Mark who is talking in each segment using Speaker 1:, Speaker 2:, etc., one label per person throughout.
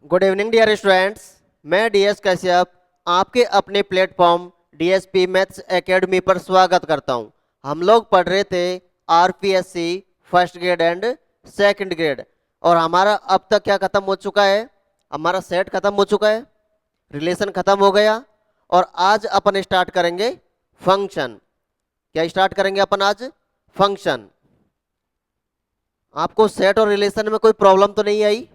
Speaker 1: Good evening dear students. मैं DS Kashyap आपके अपने प्लेटफॉर्म डीएसपी मैथ्स एकेडमी पर स्वागत करता हूं। हम लोग पढ़ रहे थे RPSC first grade and second grade, और हमारा अब तक क्या खत्म हो चुका है? हमारा सेट खत्म हो चुका है, रिलेशन खत्म हो गया, और आज अपन स्टार्ट करेंगे फंक्शन। क्या स्टार्ट करेंगे अपन आज? फंक्शन। आपको सेट और रिलेशन में कोई प्रॉब्लम तो नहीं आई?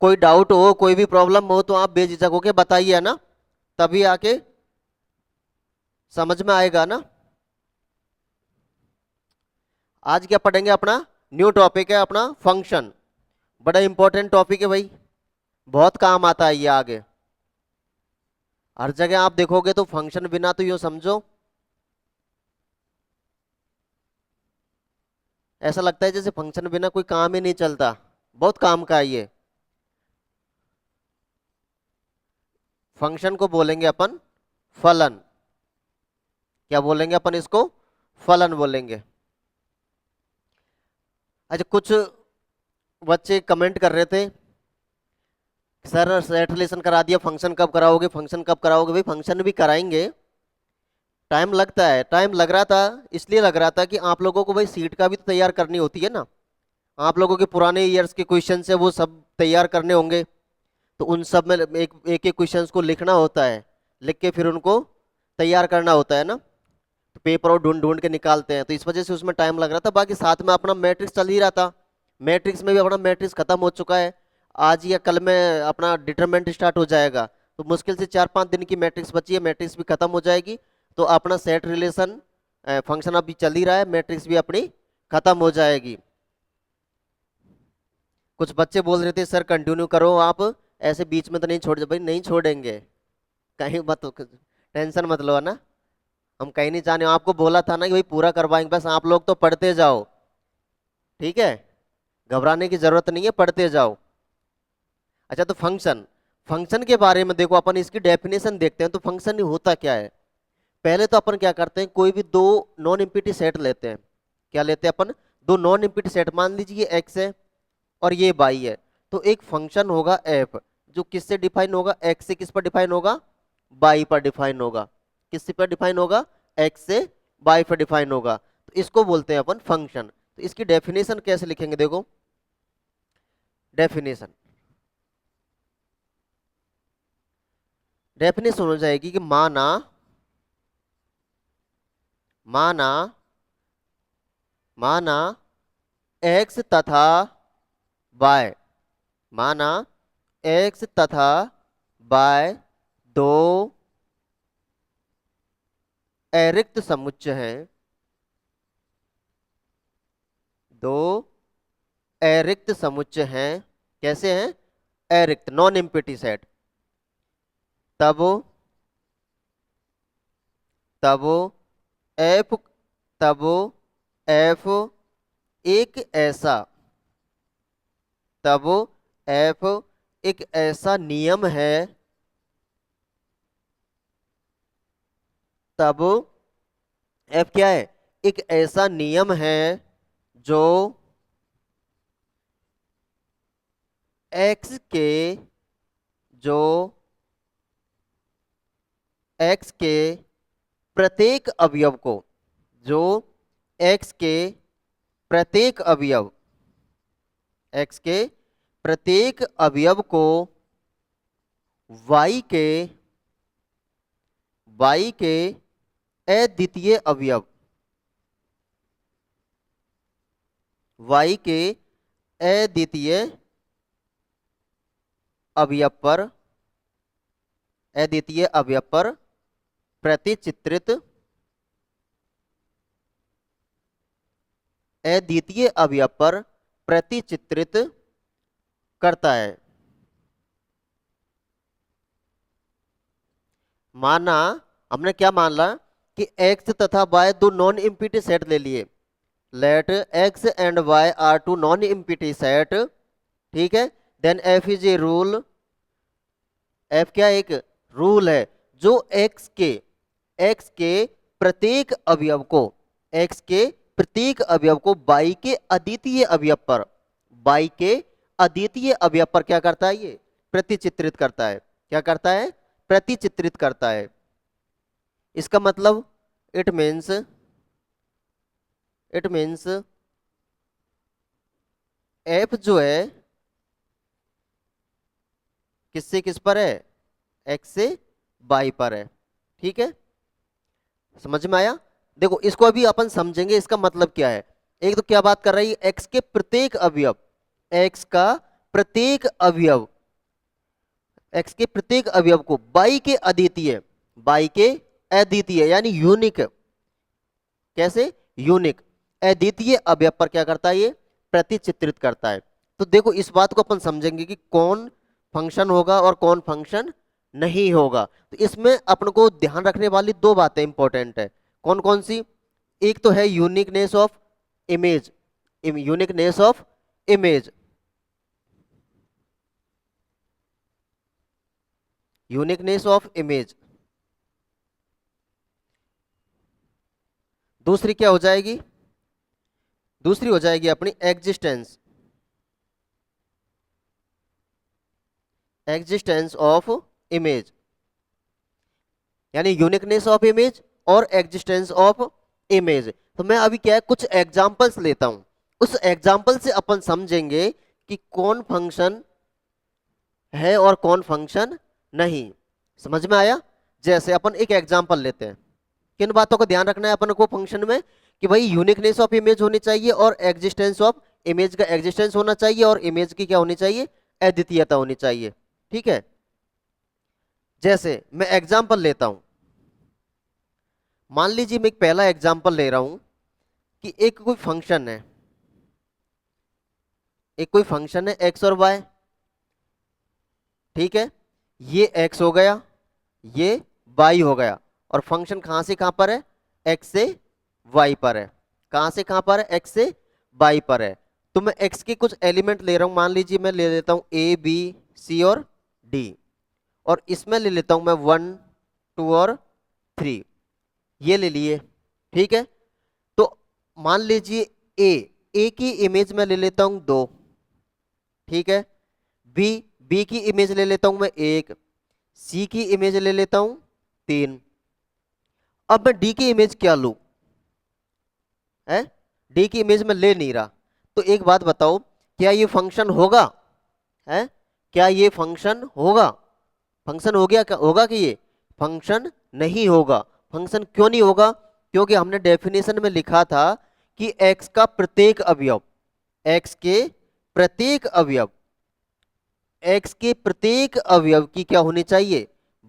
Speaker 1: कोई डाउट हो, कोई भी प्रॉब्लम हो तो आप बेझिझक होके बताइए ना, तभी आके समझ में आएगा ना। आज क्या पढ़ेंगे? अपना न्यू टॉपिक है अपना फंक्शन। बड़ा इंपॉर्टेंट टॉपिक है भाई, बहुत काम आता है ये आगे। हर जगह आप देखोगे तो फंक्शन बिना तो यूं समझो ऐसा लगता है जैसे फंक्शन बिना कोई काम ही नहीं चलता। बहुत काम का है ये। फंक्शन को बोलेंगे अपन फलन। क्या बोलेंगे अपन इसको? फलन बोलेंगे। अच्छा, कुछ बच्चे कमेंट कर रहे थे, सर सेट रिलेशन करा दिया, फंक्शन कब कराओगे, फंक्शन कब कराओगे? भाई फंक्शन भी कराएंगे, टाइम लगता है। टाइम लग रहा था, इसलिए लग रहा था कि आप लोगों को भाई सीट का भी तो तैयार करनी होती है ना। आप लोगों के पुराने ईयर्स के क्वेश्चन है वो सब तैयार करने होंगे, तो उन सब में एक एक क्वेश्चंस को लिखना होता है, लिख के फिर उनको तैयार करना होता है ना। तो पेपर और ढूंढ ढूंढ के निकालते हैं, तो इस वजह से उसमें टाइम लग रहा था। बाकी साथ में अपना मैट्रिक्स चल ही रहा था। मैट्रिक्स में भी अपना मैट्रिक्स खत्म हो चुका है। आज या कल में अपना डिटरमिनेंट स्टार्ट हो जाएगा, तो मुश्किल से 4-5 दिन की मैट्रिक्स बची है, मैट्रिक्स भी खत्म हो जाएगी। तो अपना सेट रिलेशन फंक्शन अभी चल ही रहा है, मैट्रिक्स भी अपनी खत्म हो जाएगी। कुछ बच्चे बोल रहे थे सर कंटिन्यू करो आप, ऐसे बीच में तो नहीं छोड़। भाई नहीं छोड़ेंगे, कहीं मत, टेंशन मत लो, है ना। हम कहीं नहीं जाने, आपको बोला था ना कि भाई पूरा करवाएंगे, बस आप लोग तो पढ़ते जाओ, ठीक है। घबराने की जरूरत नहीं है, पढ़ते जाओ। अच्छा, तो फंक्शन, फंक्शन के बारे में देखो, अपन इसकी डेफिनेशन देखते हैं। तो फंक्शन ही होता क्या है? पहले तो अपन क्या करते हैं, कोई भी दो नॉन इम्पिटी सेट लेते हैं। क्या लेते हैं अपन? दो नॉन इम्पिटी सेट। मान लीजिए ये एक्स है और ये वाई है, तो एक फंक्शन होगा एफ, जो किससे डिफाइन होगा? एक्स से। किस पर डिफाइन होगा? वाई पर डिफाइन होगा। किस पर डिफाइन होगा? एक्स से वाई पर डिफाइन होगा। तो इसको बोलते हैं अपन फंक्शन। तो इसकी डेफिनेशन कैसे लिखेंगे? देखो, डेफिनेशन, डेफिनेशन हो जाएगी कि माना, माना, माना एक्स तथा वाई, माना एक्स तथा वाई दो अरिक्त समुच्चय हैं, दो अरिक्त समुच्चय हैं। कैसे हैं? अरिक्त, नॉन एम्प्टी सेट। तब तब एफ, तब एफ एक ऐसा, तब एफ एक ऐसा नियम है, तब एफ क्या है? एक ऐसा नियम है जो एक्स के, जो एक्स के प्रत्येक अवयव को, जो एक्स के प्रत्येक अवयव, एक्स के प्रत्येक अवयव को वाई के, वाई के अद्वितीय अवयव, वाई के अद्वितीय अवयव पर, अद्वितीय अवयव पर प्रतिचित्रित, अद्वितीय अवयव पर प्रतिचित्रित करता है। माना, हमने क्या मान ला कि x तथा y दो नॉन इम्पिटी सेट ले लिए। Let x and y are two non empty set, ठीक है। Then f is a rule, f क्या एक रूल है जो x के प्रत्येक अवयव को, x के प्रत्येक अवयव को y के अद्वितीय अवयव पर, y के अद्वितीय अवयव पर क्या करता है? ये प्रतिचित्रित करता है। क्या करता है? प्रतिचित्रित करता है। इसका मतलब इट मीन्स एफ जो है किससे किस पर है? एक्स से वाई पर है। ठीक है, समझ में आया? देखो इसको अभी अपन समझेंगे, इसका मतलब क्या है। एक तो क्या बात कर रही है, एक्स के प्रत्येक अवयव, एक्स का प्रत्येक अवयव, एक्स के प्रत्येक अवयव को वाई के अद्वितीय, वाई के अद्वितीय यानी यूनिक, कैसे? यूनिक अद्वितीय अवयव पर क्या करता है? ये प्रतिचित्रित करता है। तो देखो इस बात को अपन समझेंगे कि कौन फंक्शन होगा और कौन फंक्शन नहीं होगा। तो इसमें अपन को ध्यान रखने वाली दो बातें इंपॉर्टेंट है। कौन कौन सी? एक तो है uniqueness of image, uniqueness of image, uniqueness of image. दूसरी क्या हो जाएगी? दूसरी हो जाएगी अपनी एग्जिस्टेंस, एग्जिस्टेंस ऑफ इमेज, यानी यूनिकनेस ऑफ इमेज और एग्जिस्टेंस ऑफ इमेज। तो मैं अभी क्या है कुछ एग्जांपल्स लेता हूं, उस एग्जांपल से अपन समझेंगे कि कौन फंक्शन है और कौन फंक्शन नहीं। समझ में आया? जैसे अपन एक एग्जांपल लेते हैं, किन बातों का ध्यान रखना है अपन को फंक्शन में, कि भाई यूनिकनेस ऑफ इमेज होनी चाहिए और एग्जिस्टेंस ऑफ इमेज का एग्जिस्टेंस होना चाहिए और इमेज की क्या होनी चाहिए? अद्वितीयता होनी चाहिए। ठीक है, जैसे मैं एग्जांपल लेता हूं, मान लीजिए मैं एक पहला एग्जांपल ले रहा हूं कि एक कोई फंक्शन है, एक कोई फंक्शन है एक्स और वाई। ठीक है, ये एक्स हो गया, ये वाई हो गया, और फंक्शन कहां से कहां पर है? एक्स से वाई पर है। कहां से कहां पर है? एक्स से वाई पर है। तो मैं एक्स के कुछ एलिमेंट ले रहा हूं, मान लीजिए मैं ले लेता हूं ए बी सी और डी, और इसमें ले लेता हूं मैं 1 2 और 3, ये ले लिए। ठीक है, तो मान लीजिए ए की इमेज में ले लेता हूं 2। ठीक है, बी बी की इमेज ले लेता हूं मैं 1, सी की इमेज ले लेता हूं 3। अब मैं डी की इमेज क्या लूं? है, डी की इमेज में ले नहीं रहा। तो एक बात बताओ, क्या ये फंक्शन होगा? है, क्या ये फंक्शन होगा? फंक्शन हो गया क्या? होगा कि ये फंक्शन नहीं होगा। फंक्शन क्यों नहीं होगा? क्योंकि हमने डेफिनेशन में लिखा था कि एक्स का प्रत्येक अवयव, एक्स के प्रत्येक अवयव, एक्स के प्रत्येक अवयव की क्या होनी चाहिए?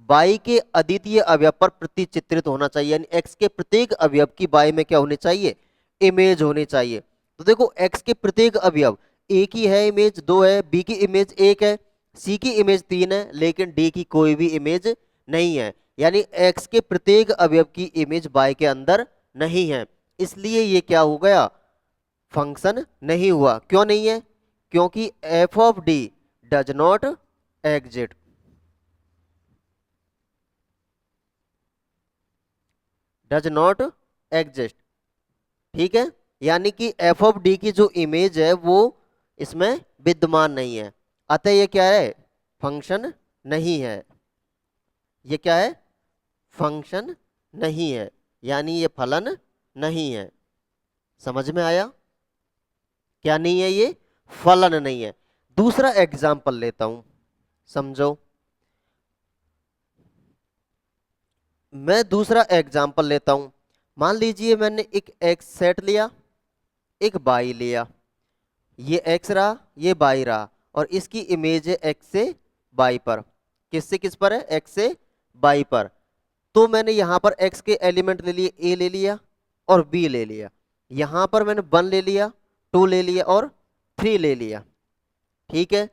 Speaker 1: वाई के अद्वितीय अवयव पर प्रतिचित्रित होना चाहिए, यानी एक्स के प्रत्येक अवयव की वाई में क्या होनी चाहिए? इमेज होनी चाहिए। तो देखो एक्स के प्रत्येक अवयव, ए की है इमेज 2 है, बी की इमेज 1 है, सी की इमेज 3 है, लेकिन डी की कोई भी इमेज नहीं है, यानी एक्स के प्रत्येक अवयव की इमेज वाई के अंदर नहीं है। इसलिए ये क्या हो गया? फंक्शन नहीं हुआ। क्यों नहीं है? क्योंकि F of D does not exit, does not exist. ठीक है, यानी कि एफ ऑफ डी की जो इमेज है वो इसमें विद्यमान नहीं है, अतः ये क्या है? फंक्शन नहीं है। ये क्या है? फंक्शन नहीं है, यानी ये फलन नहीं है। समझ में आया? क्या नहीं है? ये फलन नहीं है। दूसरा एग्जाम्पल लेता हूं, समझो। मैं दूसरा एग्जाम्पल लेता हूं, मान लीजिए मैंने एक एक्स सेट लिया, एक बाई लिया, ये एक्स रहा, ये बाई रहा, और इसकी इमेज है एक्स से बाई पर। किससे किस पर है? एक्स से बाई पर। तो मैंने यहां पर एक्स के एलिमेंट ले लिए, ए ले लिया और बी ले लिया। यहां पर मैंने 1 ले लिया, 2 ले लिया और 3 ले लिया। ठीक है,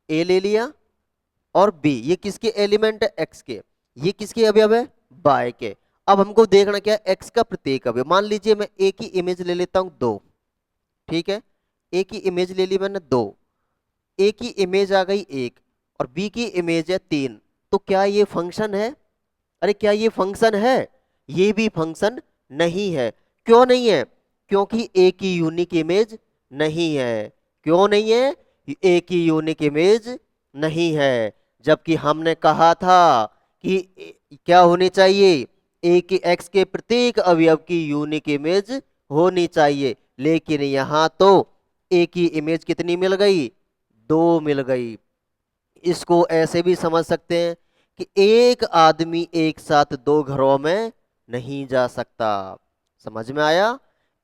Speaker 1: ए ले लिया और बी, ये किसके एलिमेंट है? एक्स के। ये किसके अवयव है? बाय के। अब हमको देखना क्या है? एक्स का प्रत्येक अवयव। मान लीजिए मैं ए की इमेज ले लेता हूं 2। ठीक है, ए की इमेज ले ली मैंने 2, ए की इमेज आ गई 1 और बी की इमेज है 3। तो क्या ये फंक्शन है? अरे क्या ये फंक्शन है? ये भी फंक्शन नहीं है। क्यों नहीं है? क्योंकि ए की यूनिक इमेज नहीं है। क्यों नहीं है? ए की यूनिक इमेज नहीं है। जबकि हमने कहा था कि क्या होनी चाहिए, एक एक्स के प्रत्येक अवयव की यूनिक इमेज होनी चाहिए। लेकिन यहां तो एक ही इमेज कितनी मिल गई, दो मिल गई। इसको ऐसे भी समझ सकते हैं कि एक आदमी एक साथ दो घरों में नहीं जा सकता। समझ में आया?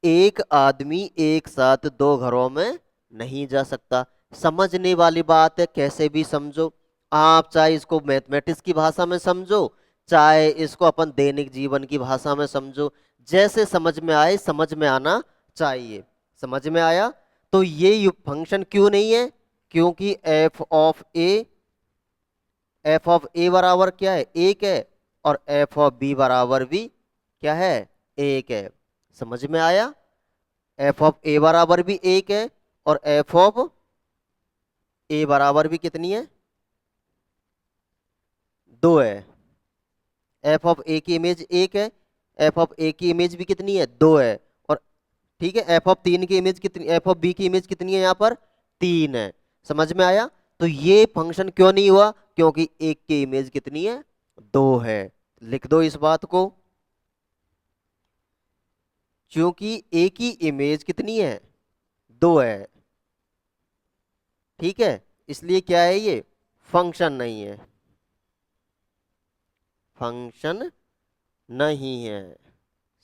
Speaker 1: एक आदमी एक साथ दो घरों में नहीं जा सकता। समझने वाली बात है, कैसे भी समझो आप, चाहे इसको मैथमेटिक्स की भाषा में समझो, चाहे इसको अपन दैनिक जीवन की भाषा में समझो, जैसे समझ में आए समझ में आना चाहिए। समझ में आया? तो ये फंक्शन क्यों नहीं है, क्योंकि एफ ऑफ ए बराबर क्या है, एक है, और एफ ऑफ बी बराबर भी क्या है, एक है। समझ में आया? एफ ऑफ ए बराबर भी एक है, और एफ ऑफ ए बराबर भी कितनी है, दो है। एफ ऑफ ए की इमेज एक है, एफ ऑफ ए की इमेज भी कितनी है, दो है। और ठीक है, एफ ऑफ तीन की इमेज कितनी, एफ ऑफ बी की इमेज कितनी है यहाँ पर, तीन है। समझ में आया? तो ये फंक्शन क्यों नहीं हुआ, क्योंकि एक की इमेज कितनी है, दो है। लिख दो इस बात को, क्योंकि एक की इमेज कितनी है, दो है। ठीक है, इसलिए क्या है, ये फंक्शन नहीं है, फंक्शन नहीं है।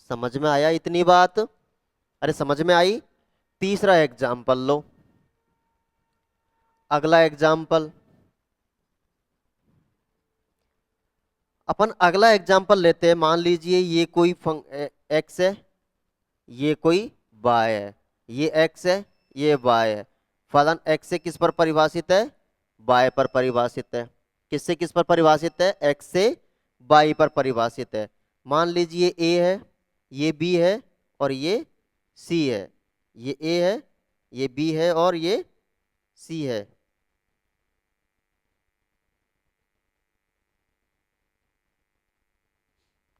Speaker 1: समझ में आया इतनी बात? अरे समझ में आई? तीसरा एग्जाम्पल लो, अगला एग्जाम्पल, अपन अगला एग्जाम्पल लेते हैं। मान लीजिए ये कोई एक्स है, ये कोई वाई है, ये एक्स है, ये वाई है। फलन एक्स से किस पर परिभाषित है, वाई पर परिभाषित है। किससे किस पर परिभाषित है, एक्स से वाई पर परिभाषित है। मान लीजिए ए है, ये बी है, और ये सी है। ये ए है, ये बी है, और ये सी है।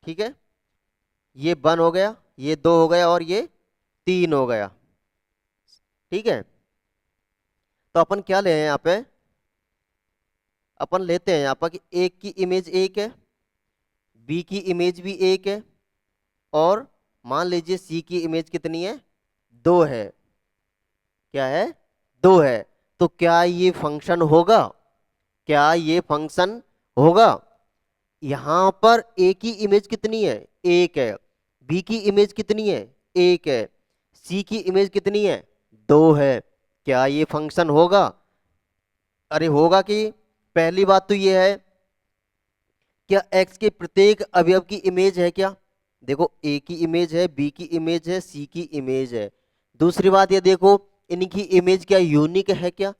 Speaker 1: ठीक है, ये वन हो गया, ये दो हो गया, और ये तीन हो गया। ठीक है, तो अपन क्या ले हैं यहाँ पे, अपन लेते हैं यहाँ पर कि एक की इमेज एक है, बी की इमेज भी एक है, और मान लीजिए सी की इमेज कितनी है, दो है। क्या है, दो है। तो क्या ये फंक्शन होगा, क्या ये फंक्शन होगा? यहां पर ए की इमेज कितनी है, एक है। बी की इमेज कितनी है, एक है। सी की इमेज कितनी है, दो है। क्या ये फंक्शन होगा? अरे होगा कि, पहली बात तो ये है, क्या एक्स के प्रत्येक अवयव की इमेज है क्या? देखो, ए की इमेज है, बी की इमेज है, सी की इमेज है। दूसरी बात ये देखो, इनकी इमेज क्या यूनिक है क्या?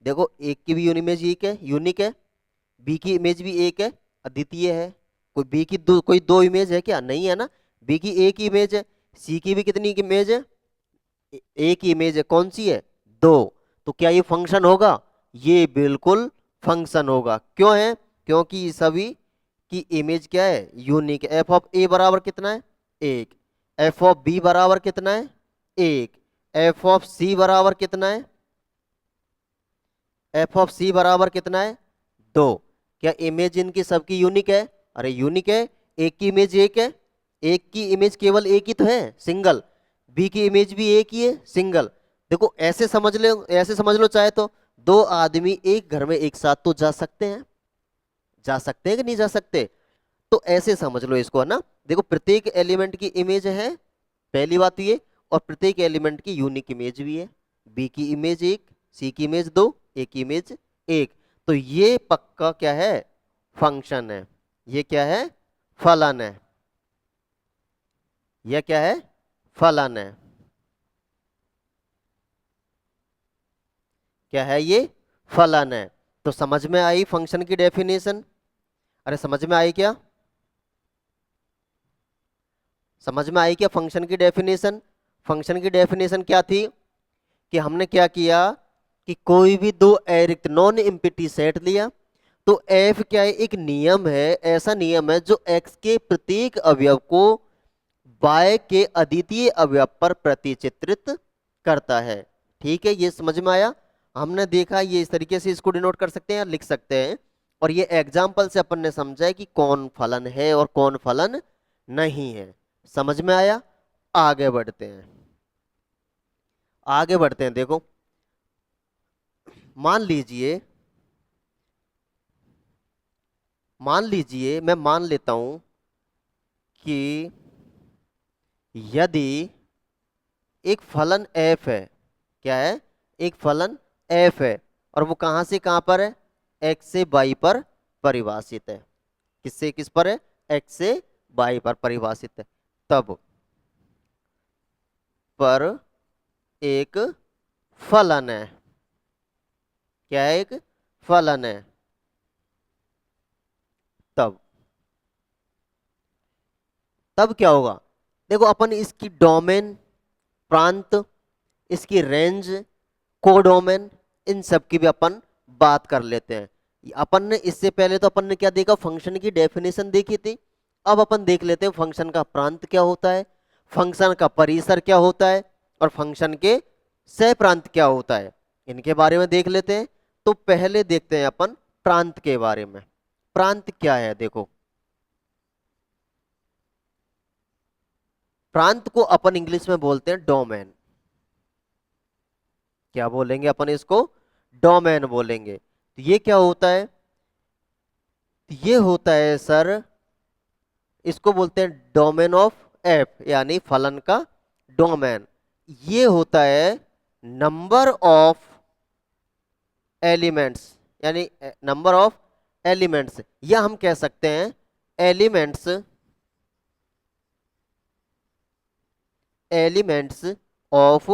Speaker 1: देखो, एक की भी इमेज एक है, यूनिक है। बी की इमेज भी एक है, अद्वितीय है। कोई बी की कोई दो इमेज है क्या? नहीं है ना। बी की एक ही इमेज है। सी की भी कितनी की इमेज है, एक ही इमेज है। कौन सी है, दो। तो क्या ये फंक्शन होगा? ये बिल्कुल फंक्शन होगा। क्यों है? क्योंकि ये सभी की इमेज क्या है, यूनिक है। एफ ऑफ ए बराबर कितना है, एक। एफ ऑफ बी बराबर कितना है, एक। एफ ऑफ सी बराबर कितना है, एफ ऑफ सी बराबर कितना है, दो। क्या इमेज इनकी सबकी यूनिक है? अरे यूनिक है। एक की इमेज एक है, एक की इमेज केवल एक ही तो है, सिंगल। बी की इमेज भी एक ही है, सिंगल। देखो, ऐसे समझ लो, ऐसे समझ लो चाहे तो, दो आदमी एक घर में एक साथ तो जा सकते हैं, जा सकते हैं कि नहीं जा सकते? तो ऐसे समझ लो इसको, है ना। देखो, प्रत्येक एलिमेंट की इमेज है, पहली बात ये, और प्रत्येक एलिमेंट की यूनिक इमेज भी है। बी की इमेज एक, सी की इमेज दो, ए की इमेज एक। तो ये पक्का क्या है, फंक्शन है। ये क्या है, फलन है। यह क्या है, फलन है। क्या है ये, फलन है। तो समझ में आई फंक्शन की डेफिनेशन? अरे समझ में आई क्या, समझ में आई क्या फंक्शन की डेफिनेशन? फंक्शन की डेफिनेशन क्या थी, कि हमने क्या किया कि कोई भी दो अरिक्त नॉन एम्प्टी सेट लिया। तो एफ क्या है, एक नियम है, ऐसा नियम है जो एक्स के प्रत्येक अवयव को वाई के अद्वितीय अवयव पर प्रतिचित्रित करता है। ठीक है, ये समझ में आया? हमने देखा ये इस तरीके से इसको डिनोट कर सकते हैं या लिख सकते हैं, और ये एग्जाम्पल से अपन ने समझा है कि कौन फलन है और कौन फलन नहीं है। समझ में आया? आगे बढ़ते हैं, आगे बढ़ते हैं। देखो मान लीजिए, मान लीजिए मैं मान लेता हूं कि यदि एक फलन f है, क्या है, एक फलन f है, और वो कहां से कहां पर है, x से y पर परिभाषित है। किससे किस पर है, x से y पर परिभाषित है। तब पर एक फलन है, क्या है, एक फलन है। तब तब क्या होगा, देखो अपन इसकी डोमेन, प्रांत, इसकी रेंज, कोडोमेन, इन सब की भी अपन बात कर लेते हैं। अपन ने इससे पहले तो अपन ने क्या देखा, फंक्शन की डेफिनेशन देखी थी। अब अपन देख लेते हैं फंक्शन का प्रांत क्या होता है, फंक्शन का परिसर क्या होता है, और फंक्शन के सह प्रांत क्या होता है, इनके बारे में देख लेते हैं। तो पहले देखते हैं अपन प्रांत के बारे में। प्रांत क्या है, देखो प्रांत को अपन इंग्लिश में बोलते हैं डोमेन। क्या बोलेंगे अपन इसको, डोमेन बोलेंगे। तो ये क्या होता है, तो ये होता है सर, इसको बोलते हैं डोमेन ऑफ एफ, यानी फलन का डोमेन। ये होता है नंबर ऑफ एलिमेंट्स, यानी नंबर ऑफ एलिमेंट्स, या हम कह सकते हैं elements, elements of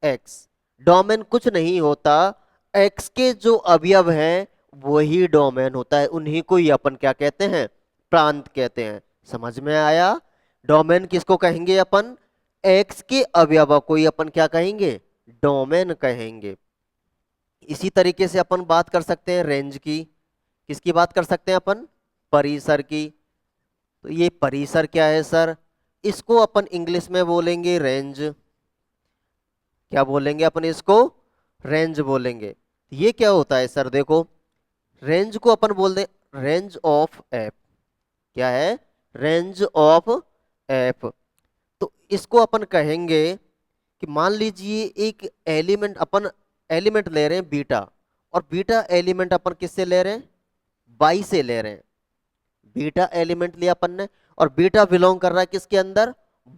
Speaker 1: x. Domain कुछ नहीं होता, एक्स के जो अवयव हैं वही डोमेन होता है, उन्हीं को ही अपन क्या कहते हैं, प्रांत कहते हैं। समझ में आया? डोमेन किसको कहेंगे अपन, एक्स के अवयव को ही अपन क्या कहेंगे, डोमेन कहेंगे। इसी तरीके से अपन बात कर सकते हैं रेंज की। किसकी बात कर सकते हैं अपन, परिसर की। तो ये परिसर क्या है सर, इसको अपन इंग्लिश में बोलेंगे रेंज। क्या बोलेंगे अपन इसको, रेंज बोलेंगे। ये क्या होता है सर, देखो रेंज को अपन बोल दे रेंज ऑफ एफ। क्या है, रेंज ऑफ एफ। तो इसको अपन कहेंगे कि मान लीजिए एक एलिमेंट, अपन एलिमेंट ले रहे हैं बीटा, और बीटा एलिमेंट अपन किससे ले रहे हैं, बाई से ले रहे हैं। बीटा एलिमेंट लिया अपन ने, और बीटा बिलोंग कर रहा है किसके अंदर,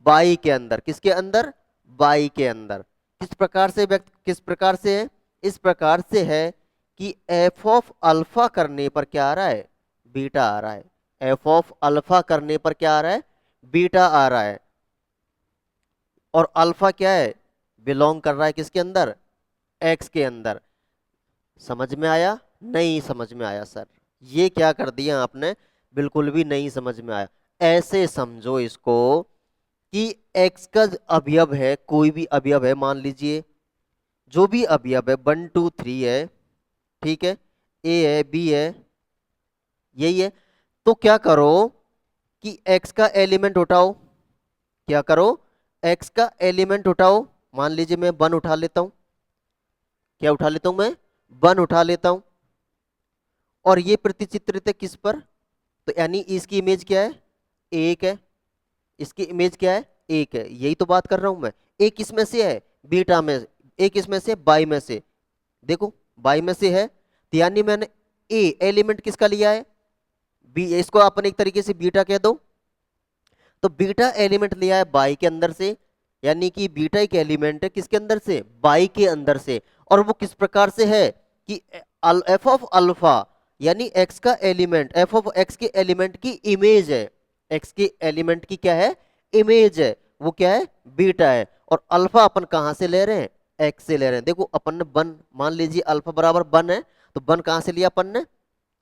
Speaker 1: बाई के अंदर। किसके अंदर, बाई के अंदर। किस प्रकार से व्यक्त, किस प्रकार से है, इस प्रकार से है कि एफ ऑफ अल्फा करने पर क्या आ रहा है, बीटा आ रहा है। एफ ऑफ अल्फा करने पर क्या आ रहा है, बीटा आ रहा है। और अल्फा क्या है, बिलोंग कर रहा है किसके अंदर, एक्स के अंदर। समझ में आया, नहीं समझ में आया सर, ये क्या कर दिया आपने, बिल्कुल भी नहीं समझ में आया। ऐसे समझो इसको कि x का अवयव है, कोई भी अवयव है, मान लीजिए जो भी अवयव है 1 2 3 है, ठीक है, a है, b है, यही है। तो क्या करो कि x का एलिमेंट उठाओ, क्या करो, x का एलिमेंट उठाओ। मान लीजिए मैं 1 उठा लेता हूं, क्या उठा लेता हूं मैं, 1 उठा लेता हूं। और ये प्रतिचित्रित है किस पर, तो यानी इसकी इमेज क्या है, एक है। इसकी इमेज क्या है, एक है, यही तो बात कर रहा हूं मैं। एक इसमें से है बीटा में, एक इसमें से बाई में से, देखो बाई में से है, तो यानी मैंने ए एलिमेंट किसका लिया है, बी, इसको अपन एक तरीके से बीटा कह दो। तो बीटा एलिमेंट लिया है बाई के अंदर से, यानी कि बीटा एक एलिमेंट है किसके अंदर से, बाई के अंदर से। और वो किस प्रकार से है कि एफ ऑफ अल्फा, यानी एक्स का एलिमेंट, एफ ऑफ एक्स के एलिमेंट की इमेज है, एक्स के एलिमेंट की क्या है, इमेज है, वो क्या है, बीटा है। और अल्फा अपन कहां से ले रहे हैं, एक्स से ले रहे हैं। देखो अपन ने 1, मान लीजिए अल्फा बराबर 1 है, तो 1 कहां से लिया अपन ने,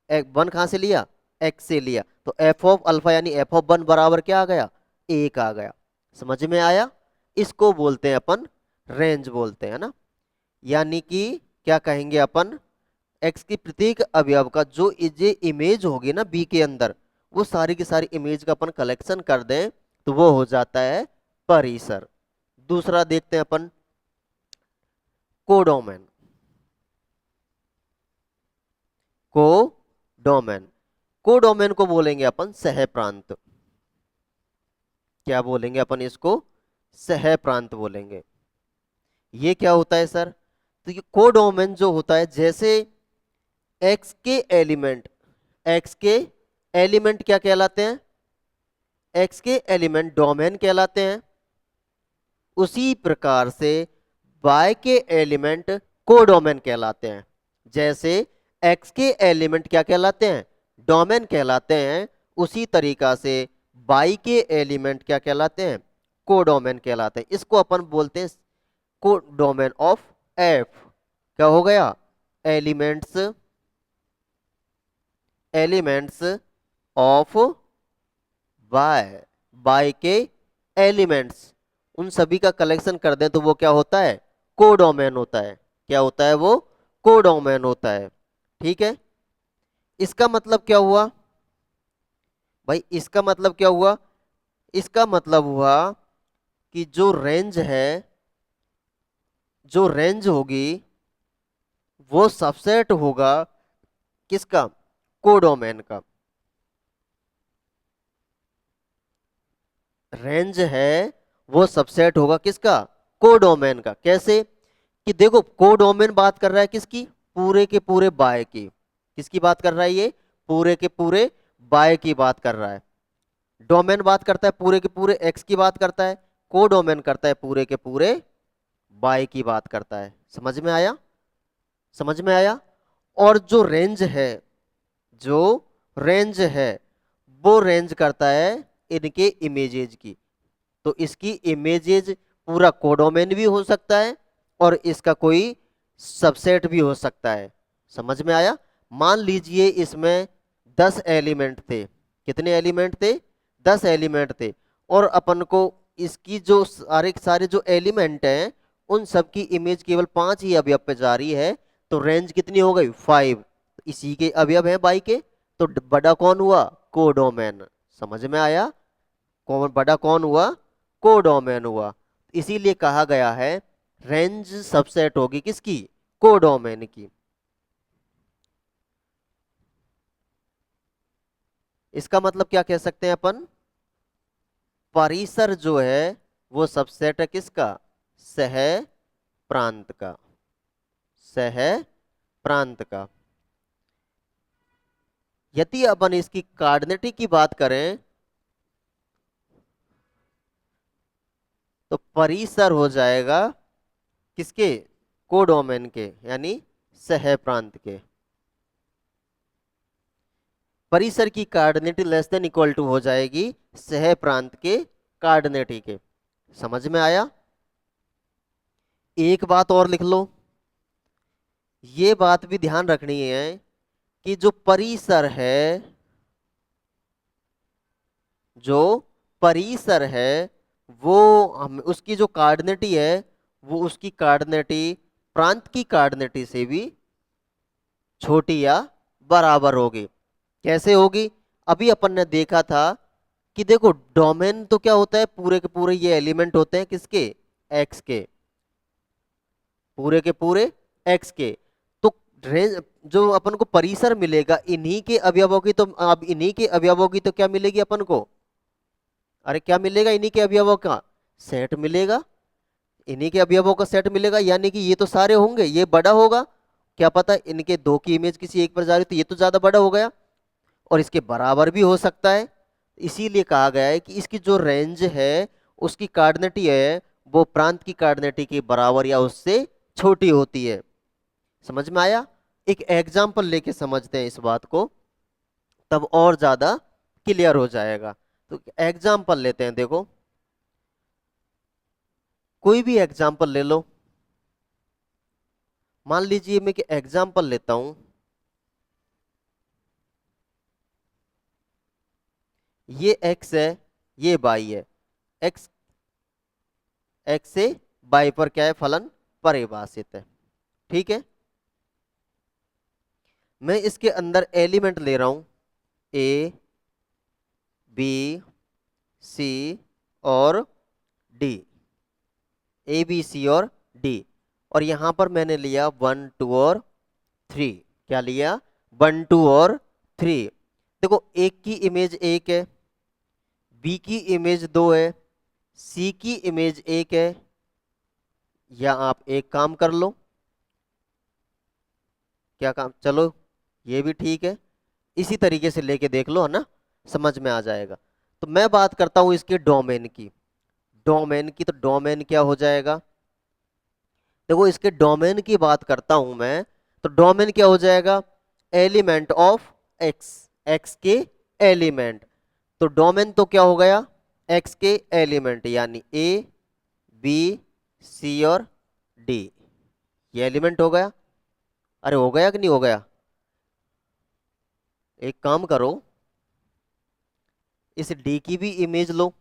Speaker 1: 1 कहां से लिया, एक्स से लिया। तो एफ ऑफ अल्फा यानी एफ ऑफ 1 बराबर क्या आ गया, एक आ गया। समझ में आया? इसको बोलते हैं अपन रेंज बोलते हैं ना। यानी कि क्या कहेंगे अपन, एक्स की प्रत्येक अवयव का जो ये इमेज होगी ना बी के अंदर, वो सारी की सारी इमेज का अपन कलेक्शन कर दें तो वो हो जाता है परिसर। दूसरा देखते हैं अपन कोडोमेन। कोडोमेन। कोडोमेन को बोलेंगे अपन सह प्रांत। क्या बोलेंगे अपन इसको? सह प्रांत बोलेंगे। ये क्या होता है सर? तो ये कोडोमेन जो होता है, जैसे एक्स के एलिमेंट, एक्स के एलिमेंट क्या कहलाते हैं? एक्स के एलिमेंट डोमेन कहलाते हैं। उसी प्रकार से वाई के एलिमेंट कोडोमेन कहलाते हैं। जैसे एक्स के एलिमेंट क्या कहलाते हैं? डोमेन कहलाते हैं। उसी तरीका से वाई के एलिमेंट क्या कहलाते हैं? कोडोमेन कहलाते हैं। इसको अपन बोलते हैं कोडोमेन ऑफ एफ। क्या हो गया? Elements, elements of Y, Y के एलिमेंट्स, उन सभी का कलेक्शन कर दे तो वो क्या होता है? कोडोमेन होता है। क्या होता है वो? कोडोमेन होता है। ठीक है। इसका मतलब क्या हुआ भाई? इसका मतलब क्या हुआ? इसका मतलब हुआ कि जो रेंज है, जो रेंज होगी वो सबसेट होगा किसका? कोडोमेन का। रेंज है वो सबसेट होगा किसका? कोडोमेन का। कैसे? कि देखो, कोडोमेन बात कर रहा है किसकी? पूरे के पूरे बाय की। किसकी बात कर रहा है ये? पूरे के पूरे बाय की बात कर रहा है। डोमेन बात करता है पूरे के पूरे एक्स की बात करता है। कोडोमेन करता है पूरे के पूरे बाय की बात करता है। समझ में आया? समझ में आया? और जो रेंज है, जो रेंज है वो रेंज करता है इनके इमेजेज की। तो इसकी इमेजेज पूरा कोडोमेन भी हो सकता है और इसका कोई सबसेट भी हो सकता है। समझ में आया? मान लीजिए इसमें 10 एलिमेंट थे। कितने एलिमेंट थे? 10 एलिमेंट थे। और अपन को इसकी जो सारे सारे जो एलिमेंट हैं उन सब की इमेज केवल 5 ही अवयव पे जा रही है। तो रेंज कितनी हो गई? 5। इसी के अवयव हैं बाई के। तो बड़ा कौन हुआ? कोडोमेन। समझ में आया? कौन बड़ा? कौन हुआ? कोडोमेन हुआ। इसीलिए कहा गया है रेंज सबसेट होगी किसकी? कोडोमेन की। इसका मतलब क्या कह सकते हैं अपन? परिसर जो है वो सबसेट है किसका? सह प्रांत का। सह प्रांत का। यदि अपन इसकी कार्डिनेटी की बात करें तो परिसर हो जाएगा किसके? कोडोमेन के, यानी सह प्रांत के। परिसर की कार्डिनेटी लेस देन इक्वल टू हो जाएगी सह प्रांत के कार्डिनेटी के। समझ में आया? एक बात और लिख लो, ये बात भी ध्यान रखनी है कि जो परिसर है, जो परिसर है वो हम उसकी जो कार्डिनेटी है वो उसकी कार्डिनेटी प्रांत की कार्डिनेटी से भी छोटी या बराबर होगी। कैसे होगी? अभी अपन ने देखा था कि देखो, डोमेन तो क्या होता है? पूरे के पूरे ये एलिमेंट होते हैं किसके? एक्स के। पूरे के पूरे एक्स के। तो रेंज जो अपन को परिसर मिलेगा इन्हीं के अवयवों की, तो अब इन्हीं के अवयवों की तो क्या मिलेगी अपन को? अरे क्या मिलेगा? इन्हीं के अवयवों का सेट मिलेगा। इन्हीं के अवयवों का सेट मिलेगा, यानी कि ये तो सारे होंगे, ये बड़ा होगा। क्या पता इनके दो की इमेज किसी एक पर जा रही तो ये तो ज्यादा बड़ा हो गया, और इसके बराबर भी हो सकता है। इसीलिए कहा गया है कि इसकी जो रेंज है उसकी कार्डिनेटी है वो प्रांत की कार्डिनेटी के बराबर या उससे छोटी होती है। समझ में आया? एक एग्जाम्पल लेके समझते हैं इस बात को, तब और ज्यादा क्लियर हो जाएगा। तो एग्जाम्पल लेते हैं। देखो, कोई भी एग्जाम्पल ले लो। मान लीजिए मैं एग्जाम्पल लेता हूं, ये x है, ये y है। x, x से y पर क्या है? फलन परिभाषित है। ठीक है। मैं इसके अंदर एलिमेंट ले रहा हूं a, b, c और d। a, b, c और d। और यहां पर मैंने लिया 1, 2 और 3। क्या लिया? 1 2 और 3। देखो एक की इमेज एक है, बी की इमेज दो है, सी की इमेज एक है। या आप एक काम कर लो, क्या काम, चलो ये भी ठीक है, इसी तरीके से लेके देख लो, है ना, समझ में आ जाएगा। तो मैं बात करता हूं इसके डोमेन की। डोमेन की, तो डोमेन क्या हो जाएगा, देखो इसके डोमेन की बात करता हूं मैं, तो डोमेन क्या हो जाएगा, एलिमेंट ऑफ एक्स, एक्स के एलिमेंट। तो डोमेन तो क्या हो गया, एक्स के एलिमेंट, यानी ए बी सी और डी, ये एलिमेंट हो गया। अरे हो गया कि नहीं हो गया, एक काम करो, इस डी की भी इमेज लो।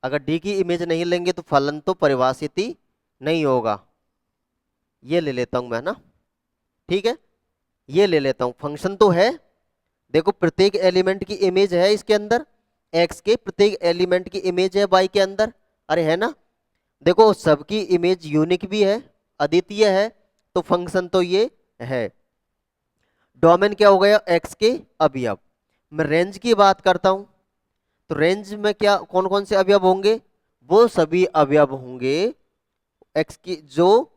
Speaker 1: अगर डी की इमेज नहीं लेंगे तो फलन तो परिभाषित ही नहीं होगा। ये ले लेता हूं मैं ना, ठीक है, ये ले लेता हूं, फंक्शन तो है। देखो प्रत्येक एलिमेंट की इमेज है इसके अंदर, एक्स के प्रत्येक एलिमेंट की इमेज है वाई के अंदर, अरे है ना। देखो सबकी इमेज यूनिक भी है, अद्वितीय है, तो फंक्शन तो ये है। डोमेन क्या हो गया, एक्स के अवयव। मैं रेंज की बात करता हूं, तो रेंज में क्या कौन कौन से अवयव होंगे, वो सभी अवयव होंगे एक्स की, जो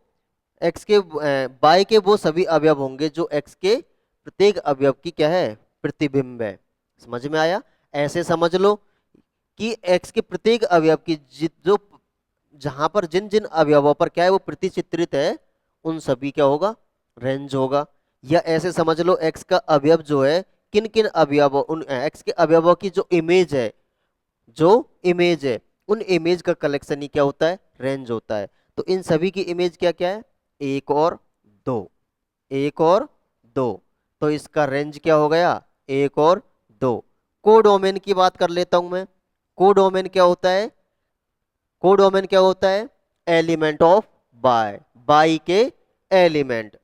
Speaker 1: एक्स के बाय के वो सभी अवयव होंगे जो एक्स के प्रत्येक अवयव की क्या है, प्रतिबिंब है। समझ में आया, ऐसे समझ लो कि एक्स के प्रत्येक अवयव की जो जहां पर जिन जिन अवयवों पर क्या है वो प्रतिचित्रित है, उन सभी क्या होगा, रेंज होगा। या ऐसे समझ लो एक्स का अवयव जो है, किन किन अवयवों, उन एक्स के अवयवों की जो इमेज है, जो इमेज है, उन इमेज का कलेक्शन ही क्या होता है, रेंज होता है। तो इन सभी की इमेज क्या क्या है, एक और दो, एक और दो, तो इसका रेंज क्या हो गया, एक और दो। कोडोमेन की बात कर लेता हूं मैं। कोडोमेन क्या होता है, कोडोमेन क्या होता है, एलिमेंट ऑफ बाय, बाई के एलिमेंट,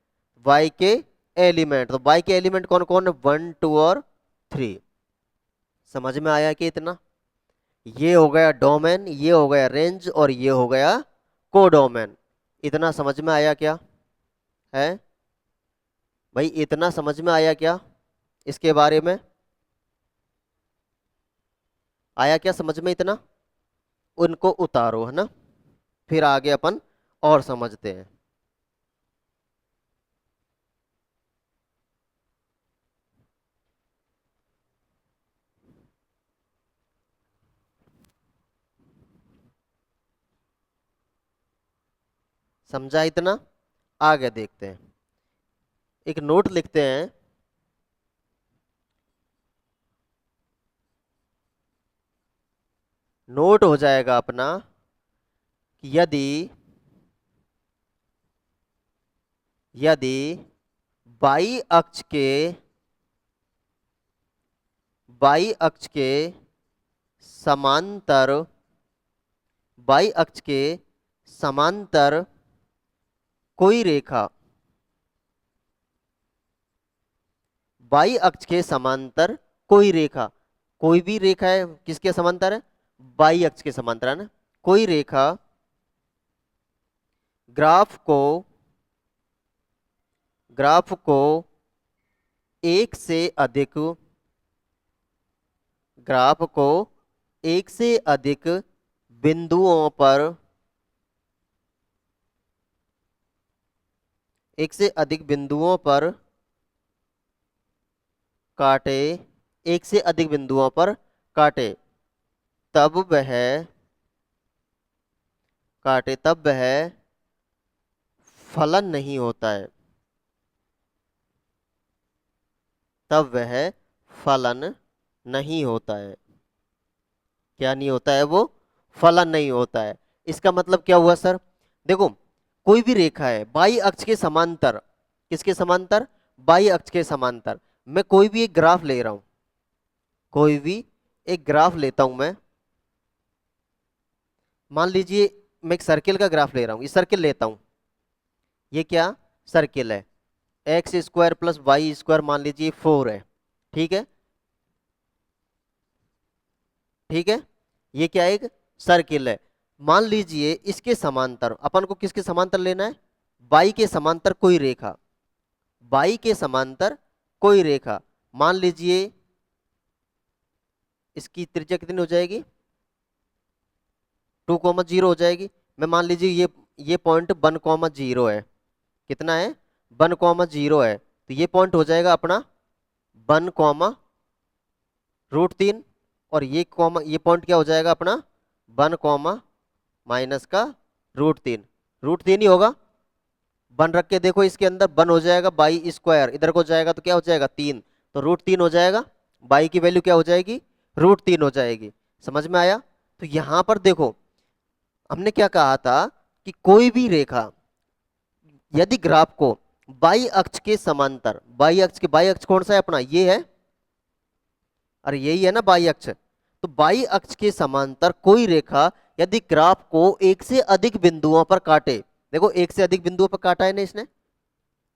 Speaker 1: बाई के एलिमेंट। तो बाई के एलिमेंट कौन कौन है, 1 2 और 3। समझ में आया कि इतना, ये हो गया डोमेन, ये हो गया रेंज, और ये हो गया कोडोमेन। इतना समझ में आया क्या है भाई, इतना समझ में आया क्या इसके बारे में, आया क्या समझ में इतना, उनको उतारो, है ना, फिर आगे अपन और समझते हैं। समझा इतना, आगे देखते हैं, एक नोट लिखते हैं। नोट हो जाएगा अपना कि यदि, यदि बाई अक्ष के, बाई अक्ष के समांतर, बाई अक्ष के समांतर कोई रेखा, बाई अक्ष के समांतर कोई रेखा, कोई भी रेखा है किसके समांतर है, बाई अक्ष के समांतर, है ना, कोई रेखा ग्राफ को, ग्राफ को एक से अधिक, ग्राफ को एक से अधिक बिंदुओं पर, एक से अधिक बिंदुओं पर काटे, एक से अधिक बिंदुओं पर काटे, तब वह, काटे तब वह फलन नहीं होता है, तब वह फलन नहीं होता है। क्या नहीं होता है वो, फलन नहीं होता है। इसका मतलब क्या हुआ सर, देखो कोई भी रेखा है बाई अक्ष के समांतर, किसके समांतर, बाई अक्ष के समांतर। मैं कोई भी एक ग्राफ ले रहा हूं, कोई भी एक ग्राफ लेता हूं मैं, मान लीजिए मैं एक सर्किल का ग्राफ ले रहा हूं, ये सर्किल लेता हूं, ये क्या सर्किल है, X square plus Y square मान लीजिए 4 है, ठीक है, ठीक है, ये क्या है, एक सर्किल है। मान लीजिए इसके समांतर, अपन को किसके समांतर लेना है, बाई के समांतर कोई रेखा, बाई के समांतर कोई रेखा, मान लीजिए इसकी त्रिज्या कितनी हो जाएगी, 2,0 हो जाएगी। मैं मान लीजिए ये पॉइंट 1,0 है, कितना है, 1,0 है, तो ये पॉइंट हो जाएगा अपना 1,√3, और ये पॉइंट क्या हो जाएगा अपना 1, माइनस का √3 ही होगा। 1 रख के देखो, इसके अंदर 1 हो जाएगा बाई स्क्वायर, इधर को जाएगा तो क्या हो जाएगा 3, तो √3 हो जाएगा, बाई की वैल्यू क्या हो जाएगी, √3 हो जाएगी। समझ में आया। तो यहां पर देखो हमने क्या कहा था कि कोई भी रेखा यदि ग्राफ को बाई अक्ष के समांतर, बाई अक्ष कौन सा है अपना, ये है, अरे यही है ना बाई अक्ष, तो बाई अक्ष के समांतर कोई रेखा यदि ग्राफ को एक से अधिक बिंदुओं पर काटे, देखो एक से अधिक बिंदुओं पर काटा है ना इसने,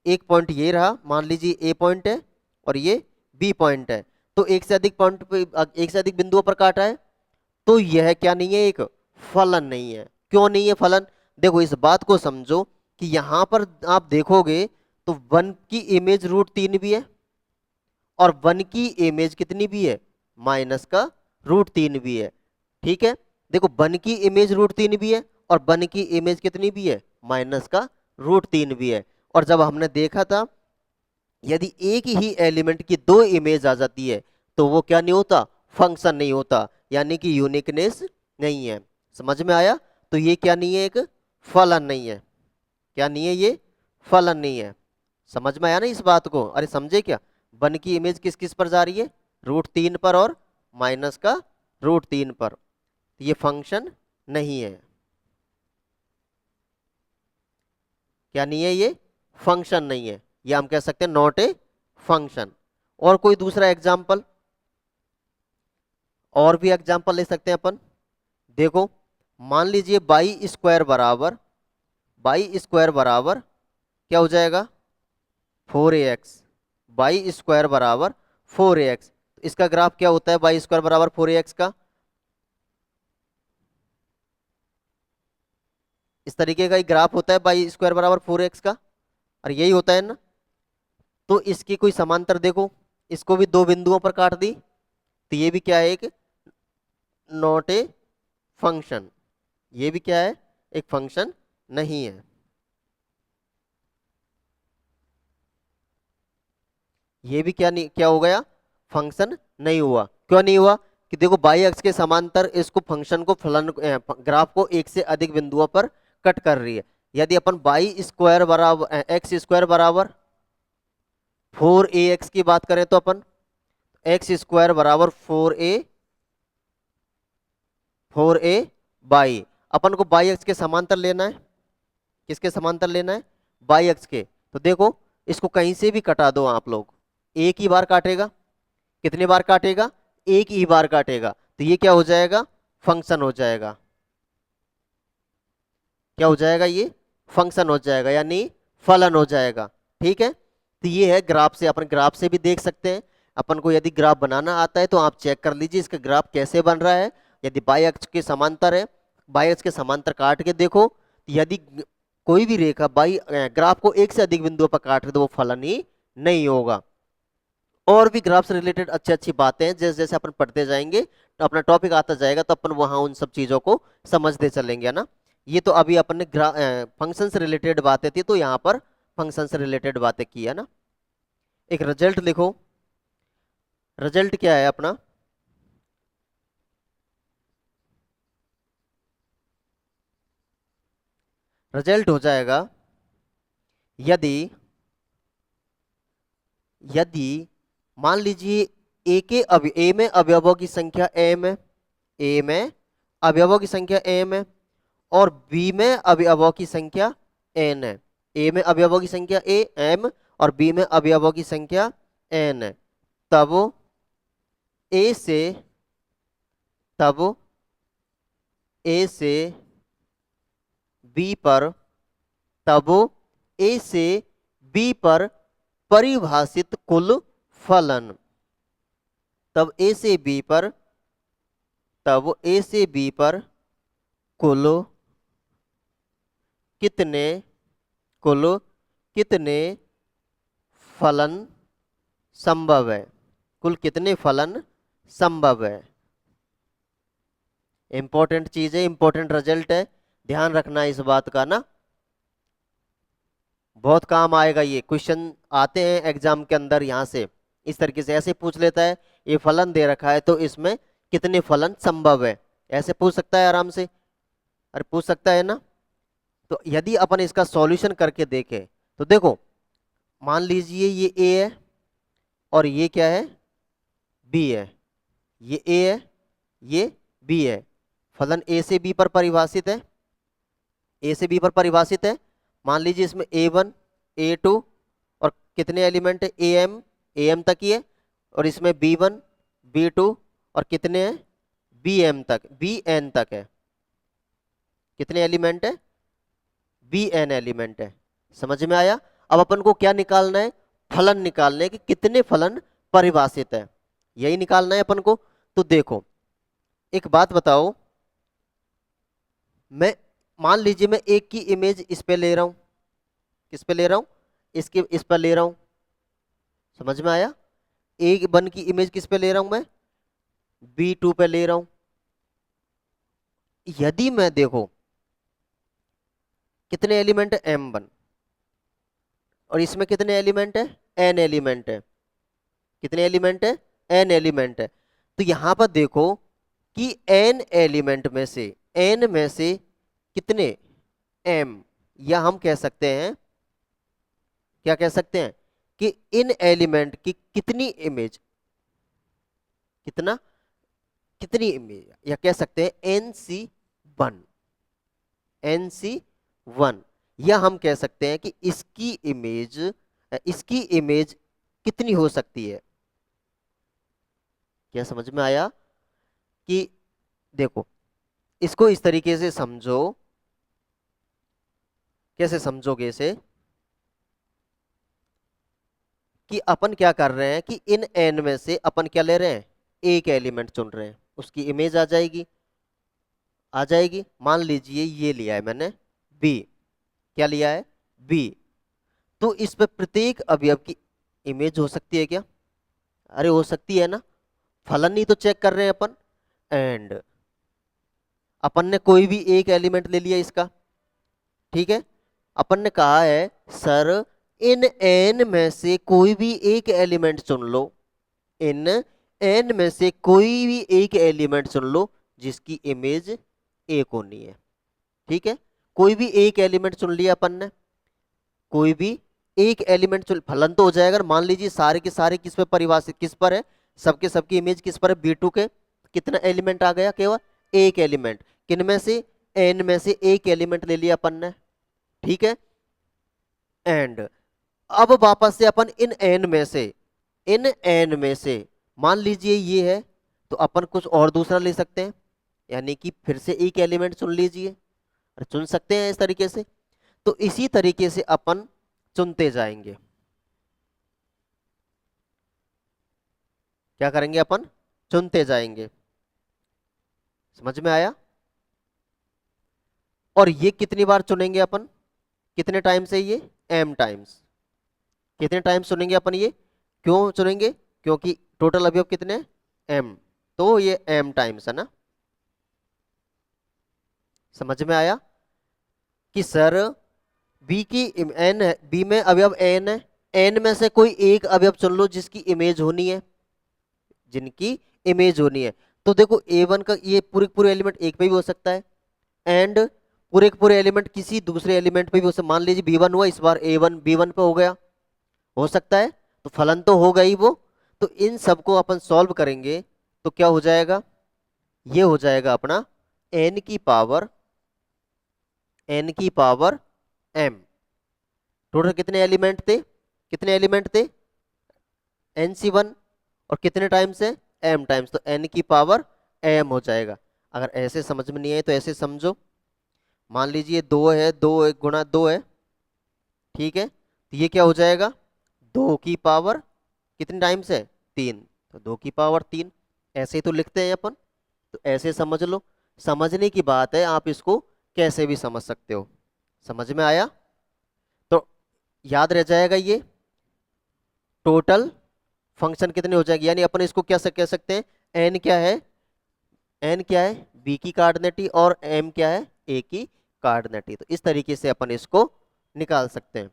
Speaker 1: एक पॉइंट ये रहा, मान लीजिए ए पॉइंट है और ये बी पॉइंट है, तो एक से अधिक पॉइंट पे, एक से अधिक बिंदुओं पर काटा है, तो यह क्या नहीं है, एक फलन नहीं है। क्यों नहीं है फलन, देखो इस बात को समझो कि यहां पर आप देखोगे तो 1 की इमेज √3 भी है और 1 की इमेज कितनी भी है, माइनस का √3 भी है। ठीक है, देखो 1 की इमेज √3 भी है और 1 की इमेज कितनी भी है, माइनस का √3 भी है। और जब हमने देखा था यदि एक ही एलिमेंट की 2 इमेज आ जाती है तो वो क्या नहीं होता, फंक्शन नहीं होता, यानी कि यूनिकनेस नहीं है। समझ में आया। तो ये क्या नहीं है, एक फलन नहीं है। क्या नहीं है, ये फलन नहीं है। समझ में आया ना इस बात को, अरे समझे क्या, 1 की इमेज किस किस पर जा रही है, √3 पर और माइनस का √3 पर, तो ये फंक्शन नहीं है। क्या नहीं है, ये फंक्शन नहीं है, ये हम कह सकते हैं नॉट ए फंक्शन। और कोई दूसरा एग्जाम्पल, और भी एग्जाम्पल ले सकते हैं अपन। देखो मान लीजिए बाई स्क्वायर बराबर क्या हो जाएगा, 4ax, बाई स्क्वायर बराबर 4ax। तो इसका ग्राफ क्या होता है बाई स्क्वायर बराबर 4ax का, इस तरीके का एक ग्राफ होता है बाई स्क्वायर बराबर 4ax का, और यही होता है ना। तो इसकी कोई समांतर देखो, इसको भी 2 बिंदुओं पर काट दी, तो ये भी क्या है, एक नॉट ए फंक्शन, ये भी क्या है, एक फंक्शन नहीं है। ये भी क्या नहीं, क्या हो गया, फंक्शन नहीं हुआ। क्यों नहीं हुआ, कि देखो बाई अक्ष के समांतर इसको फंक्शन को ग्राफ को एक से अधिक बिंदुओं पर कट कर रही है। यदि अपन बाई स्क्वायर बराबर एक्स स्क्वायर बराबर 4ax की बात करें तो अपन एक्स स्क्वायर बराबर 4a बाई, अपन को बाई अक्ष के समांतर लेना है, किसके समांतर लेना है, बाई अक्ष के। तो देखो इसको कहीं से भी कटा दो आप लोग, एक ही बार काटेगा, कितने बार काटेगा, एक ही बार काटेगा, तो ये क्या हो जाएगा, फंक्शन हो जाएगा। क्या हो जाएगा, ये फंक्शन हो जाएगा, यानी फलन हो जाएगा। ठीक है, तो ये है ग्राफ से, अपन ग्राफ से भी देख सकते हैं। अपन को यदि ग्राफ बनाना आता है तो आप चेक कर लीजिए इसका ग्राफ कैसे बन रहा है। यदि बाई अक्ष के समांतर है, बाई अक्ष के समांतर काट के देखो, यदि कोई भी रेखा बाई ग्राफ को एक से अधिक बिंदुओं पर काट रहे तो वो फलन ही नहीं होगा। और भी ग्राफ से रिलेटेड अच्छी अच्छी बातें हैं, जैसे जैसे अपन पढ़ते जाएंगे तो अपना टॉपिक आता जाएगा तो अपन वहां उन सब चीजों को समझते चलेंगे, है ना। ये तो अभी अपन ने फंक्शन से रिलेटेड बातें थी, तो यहाँ पर फंक्शन से रिलेटेड बातें की, है ना। एक रिजल्ट लिखो, रिजल्ट क्या है अपना, रिजल्ट हो जाएगा यदि यदि मान लीजिए ए में अवयवों की संख्या m है, ए में अवयवों की संख्या m है और बी में अवयवों की संख्या n है। ए में अवयवों की संख्या m और बी में अवयवों की संख्या n है। तब ए से तब ए से बी पर तब ए से बी पर परिभाषित कुल फलन, तब ए से बी पर तब ए से बी पर कुल कितने कुल कितने फलन संभव है, कुल कितने फलन संभव है। इंपॉर्टेंट चीज है, इंपॉर्टेंट रिजल्ट है, ध्यान रखना इस बात का ना, बहुत काम आएगा। ये क्वेश्चन आते हैं एग्जाम के अंदर यहाँ से, इस तरीके से ऐसे पूछ लेता है, ये फलन दे रखा है तो इसमें कितने फलन संभव है, ऐसे पूछ सकता है आराम से। अरे पूछ सकता है ना। तो यदि अपन इसका सॉल्यूशन करके देखें तो देखो, मान लीजिए ये ए है और ये क्या है, बी है, ये ए है, ये बी है, फलन ए से बी पर परिभाषित है, ए से बी पर परिभाषित है। मान लीजिए इसमें A1 A2 और कितने एलिमेंट है, AM तक ही है, और इसमें B1 B2 और कितने हैं, BM तक, BN तक है। कितने एलिमेंट है, BN एलिमेंट है। समझ में आया। अब अपन को क्या निकालना है, फलन निकालने कि कितने फलन परिभाषित है, यही निकालना है अपन को। तो देखो एक बात बताओ, मैं मान लीजिए मैं एक की इमेज इस पे ले रहा हूं, किस पे ले रहा हूं, इसके इस पर ले रहा हूं। समझ में आया। A1 की इमेज किस पे ले रहा हूं मैं, B2 पे ले रहा हूं। यदि मैं देखो कितने एलिमेंट है, M1, और इसमें कितने एलिमेंट है, N एलिमेंट है। कितने एलिमेंट है, N एलिमेंट है। तो यहां पर देखो कि N एलिमेंट में से, N में से कितने M, या हम कह सकते हैं, क्या कह सकते हैं कि इन एलिमेंट की कितनी इमेज, कितना, कितनी इमेज, या कह सकते हैं NC1, NC1, या हम कह सकते हैं कि इसकी इमेज कितनी हो सकती है। क्या समझ में आया कि देखो इसको इस तरीके से समझो, कैसे समझोगे इसे, कि अपन क्या कर रहे हैं कि इन n में से अपन क्या ले रहे हैं, एक एलिमेंट चुन रहे हैं, उसकी इमेज आ जाएगी, आ जाएगी। मान लीजिए ये लिया है मैंने b, क्या लिया है, b, तो इस पे प्रत्येक अवयव की इमेज हो सकती है क्या, अरे हो सकती है ना, फलन ही तो चेक कर रहे हैं अपन। एंड अपन ने कोई भी एक एलिमेंट ले लिया इसका, ठीक है, अपन ने कहा है सर इन n में से कोई भी एक एलिमेंट चुन लो, इन n में से कोई भी एक एलिमेंट चुन लो जिसकी इमेज एक होनी है। ठीक है, कोई भी एक एलिमेंट चुन लिया अपन ने, कोई भी एक एलिमेंट चुन, फलन तो हो जाएगा। मान लीजिए सारे के सारे किस पे परिभाषित, किस पर है, सबके सबकी इमेज किस पर है, B2 के। कितना एलिमेंट आ गया, केवल एक एलिमेंट, किन में से, n में से एक एलिमेंट ले लिया अपन ने। ठीक है, एंड अब वापस से अपन इन n में से, इन n में से मान लीजिए ये है, तो अपन कुछ और दूसरा ले सकते हैं, यानी कि फिर से एक एलिमेंट चुन लीजिए, चुन सकते हैं इस तरीके से। तो इसी तरीके से अपन चुनते जाएंगे, क्या करेंगे अपन, चुनते जाएंगे। समझ में आया। और ये कितनी बार चुनेंगे अपन, कितने टाइम से, ये m टाइम्स, कितने टाइम्स चुनेंगे अपन ये, क्यों चुनेंगे, क्योंकि टोटल अवयव कितने, m, तो ये m टाइम्स है ना। समझ में आया कि सर b की n है, b में अवयव n है, n में से कोई एक अवयव चुन लो जिसकी इमेज होनी है, जिनकी इमेज होनी है। तो देखो A1 का ये पूरे पूरे एलिमेंट एक पे भी हो सकता है, एंड पूरे के पूरे एलिमेंट किसी दूसरे एलिमेंट पे भी हो सकता है। मान लीजिए B1 हुआ, इस बार A1 B1 पे हो गया, हो सकता है, तो फलन तो होगा ही वो। तो इन सबको अपन सॉल्व करेंगे तो क्या हो जाएगा, ये हो जाएगा अपना n की पावर, n की पावर m। टोटल कितने एलिमेंट थे, कितने एलिमेंट थे, NC1, और कितने टाइम्स है, m टाइम्स, तो n की पावर m हो जाएगा। अगर ऐसे समझ में नहीं आए तो ऐसे समझो, मान लीजिए 2 है, 2 गुणा 2 है, ठीक है, तो ये क्या हो जाएगा, 2 की पावर कितने टाइम्स है, 3, तो 2 की पावर 3, ऐसे ही तो लिखते हैं अपन। तो ऐसे समझ लो, समझने की बात है, आप इसको कैसे भी समझ सकते हो। समझ में आया। तो याद रह जाएगा ये टोटल फंक्शन कितने हो जाएंगे, यानी अपन इसको क्या कह सकते हैं, एन क्या है, एन क्या है बी की कार्डिनेटी और एम क्या है ए की कार्डिनेटी। तो इस तरीके से अपन इसको निकाल सकते हैं।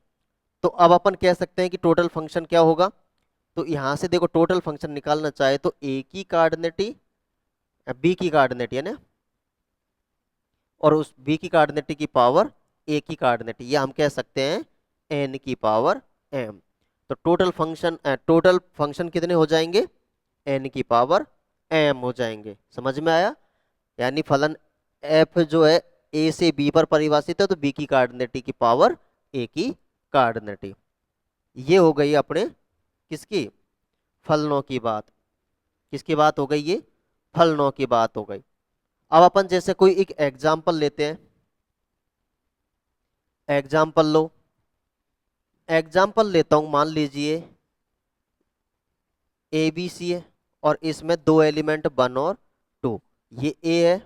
Speaker 1: तो अब अपन कह सकते हैं कि टोटल फंक्शन क्या होगा। तो यहां से देखो टोटल फंक्शन निकालना चाहे तो ए की कार्डिनेटी बी की कार्डिनेटी है ना, और उस बी की कार्डिनेटी की पावर ए की कार्डिनेटी, ये हम कह सकते हैं एन की पावर एम। तो टोटल फंक्शन कितने हो जाएंगे, एन की पावर एम हो जाएंगे। समझ में आया। यानी फलन एफ जो है ए से बी पर परिभाषित है, तो बी की कार्डिनेटी की पावर ए की कार्डिनेटी। ये हो गई अपने किसकी, फलनों की बात। किसकी बात हो गई, ये फलनों की बात हो गई। अब अपन जैसे कोई एक एग्जाम्पल लेते हैं, एग्जाम्पल लो, एग्जाम्पल लेता हूं, मान लीजिए ए बी सी है और इसमें दो एलिमेंट 1 और 2, ये ए है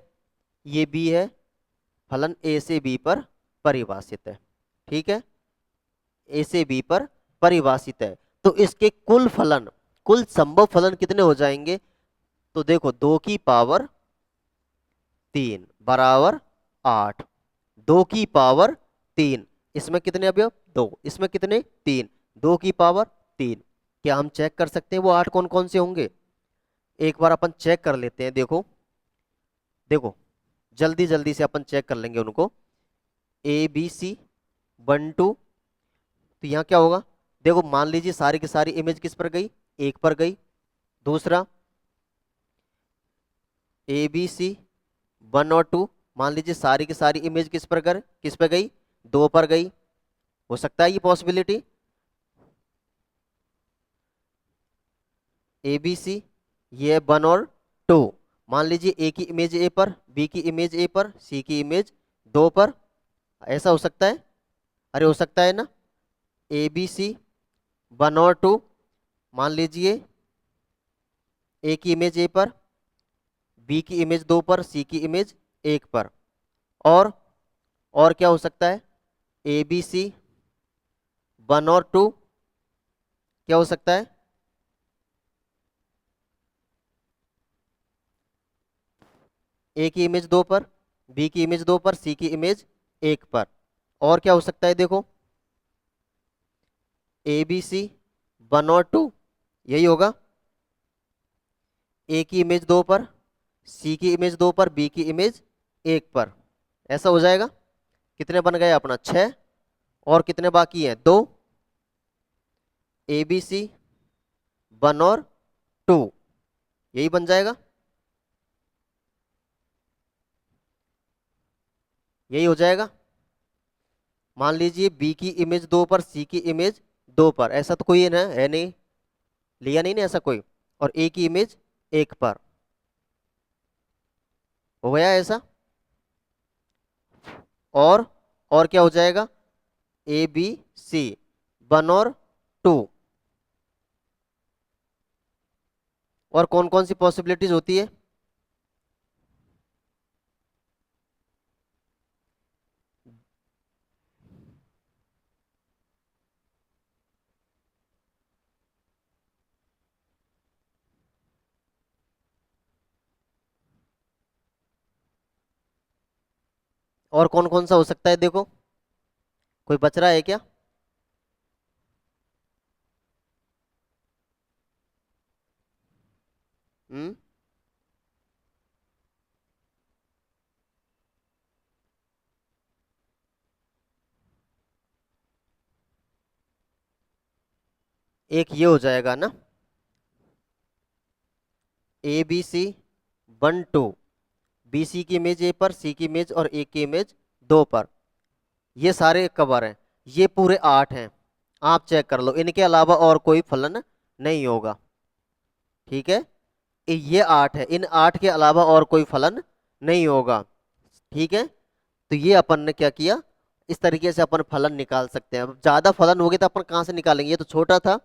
Speaker 1: ये बी है, फलन ए से बी पर परिभाषित है। ठीक है, ए से बी पर परिभाषित है। तो इसके कुल फलन, कुल संभव फलन कितने हो जाएंगे, तो देखो 2 की पावर 3 बराबर 8, 2 की पावर 3, इसमें कितने अवयव 2, इसमें कितने 3, 2 की पावर 3। क्या हम चेक कर सकते हैं वो 8 कौन कौन से होंगे, एक बार अपन चेक कर लेते हैं। देखो देखो जल्दी जल्दी से अपन चेक कर लेंगे उनको। ए बी सी 1 2, तो यहाँ क्या होगा, देखो मान लीजिए सारी की सारी इमेज किस पर गई, एक पर गई। दूसरा ए बी सी 1 और 2, मान लीजिए सारी की सारी इमेज किस पर गई, 2 पर गई। हो सकता है ये पॉसिबिलिटी। ए बी सी ये 1 और 2, मान लीजिए ए की इमेज ए पर, बी की इमेज ए पर, सी की इमेज 2 पर, ऐसा हो सकता है। अरे हो सकता है ना, ए बी सी 1 और 2, मान लीजिए ए की इमेज ए पर, बी की इमेज 2 पर, सी की इमेज 1 पर। और क्या हो सकता है, ए बी सी 1 और 2, क्या हो सकता है, ए की इमेज 2 पर, बी की इमेज 2 पर, सी की इमेज 1 पर। और क्या हो सकता है, देखो ए बी सी 1 और 2, यही होगा, ए की इमेज 2 पर, सी की इमेज 2 पर, बी की इमेज 1 पर। ऐसा हो जाएगा। कितने बन गए अपना 6, और कितने बाकी हैं 2, ए बी सी 1 और 2, यही बन जाएगा, यही हो जाएगा। मान लीजिए बी की इमेज 2 पर, सी की इमेज 2 पर, ऐसा तो कोई है ना, है नहीं, लिया नहीं ना ऐसा कोई, और ए की इमेज 1 पर, हो गया ऐसा। और क्या हो जाएगा, ए बी सी 1 और 2, और कौन कौन सी पॉसिबिलिटीज होती है, और कौन कौन सा हो सकता है, देखो कोई बच रहा है क्या। हम्म, एक ये हो जाएगा ना, A B C 1 2, B C की इमेज ए पर, सी की इमेज और ए की इमेज 2 पर, ये सारे कवर हैं, ये पूरे 8 हैं। आप चेक कर लो, इनके अलावा और कोई फलन नहीं होगा। ठीक है, ये 8 है, इन 8 के अलावा और कोई फलन नहीं होगा। ठीक है, तो ये अपन ने क्या किया, इस तरीके से अपन फलन निकाल सकते हैं। अब ज्यादा फलन हो गए तो अपन कहाँ से निकालेंगे, ये तो छोटा था,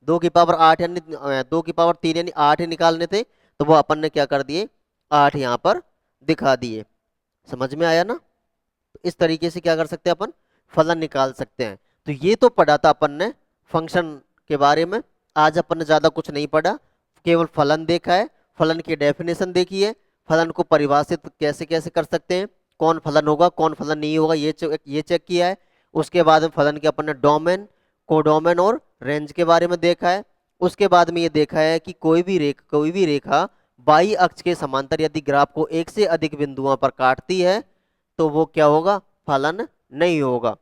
Speaker 1: 2 की पावर 8 यानी 2 की पावर 3 यानी 8 ही निकालने थे, तो वो अपन ने क्या कर दिए, 8 यहाँ पर दिखा दिए। समझ में आया ना। तो इस तरीके से क्या कर सकते हैं, अपन फलन निकाल सकते हैं। तो ये तो पढ़ा था अपन ने फंक्शन के बारे में। आज अपन ने ज्यादा कुछ नहीं पढ़ा, केवल फलन देखा है, फलन की डेफिनेशन देखी है, फलन को परिभाषित कैसे कैसे कर सकते हैं, कौन फलन होगा कौन फलन नहीं होगा ये चेक किया है। उसके बाद में फलन के अपन ने डोमेन, कोडोमेन और रेंज के बारे में देखा है। उसके बाद में ये देखा है कि कोई भी रेखा बाई अक्ष के समांतर यदि ग्राफ को एक से अधिक बिंदुओं पर काटती है तो वो क्या होगा, फलन नहीं होगा।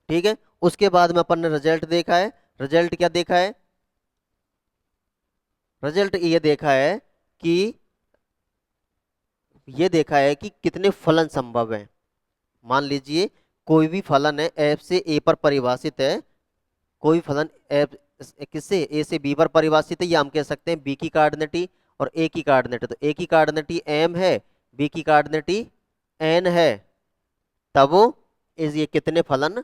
Speaker 1: ठीक है, उसके बाद में अपन ने रिजल्ट देखा है। रिजल्ट क्या देखा है, रिजल्ट कि ये देखा है कि कितने फलन संभव हैं। मान लीजिए कोई भी फलन है एफ से ए पर परिभाषित है, कोई फलन एफ किससे ए से बी पर परिभाषित है, या हम कह सकते हैं बी की कार्डिनेटी और ए की कार्डिनेटी। तो ए की कार्डिनेटी एम है, बी की कार्डिनेटी एन है, तब वो इस ये कितने फलन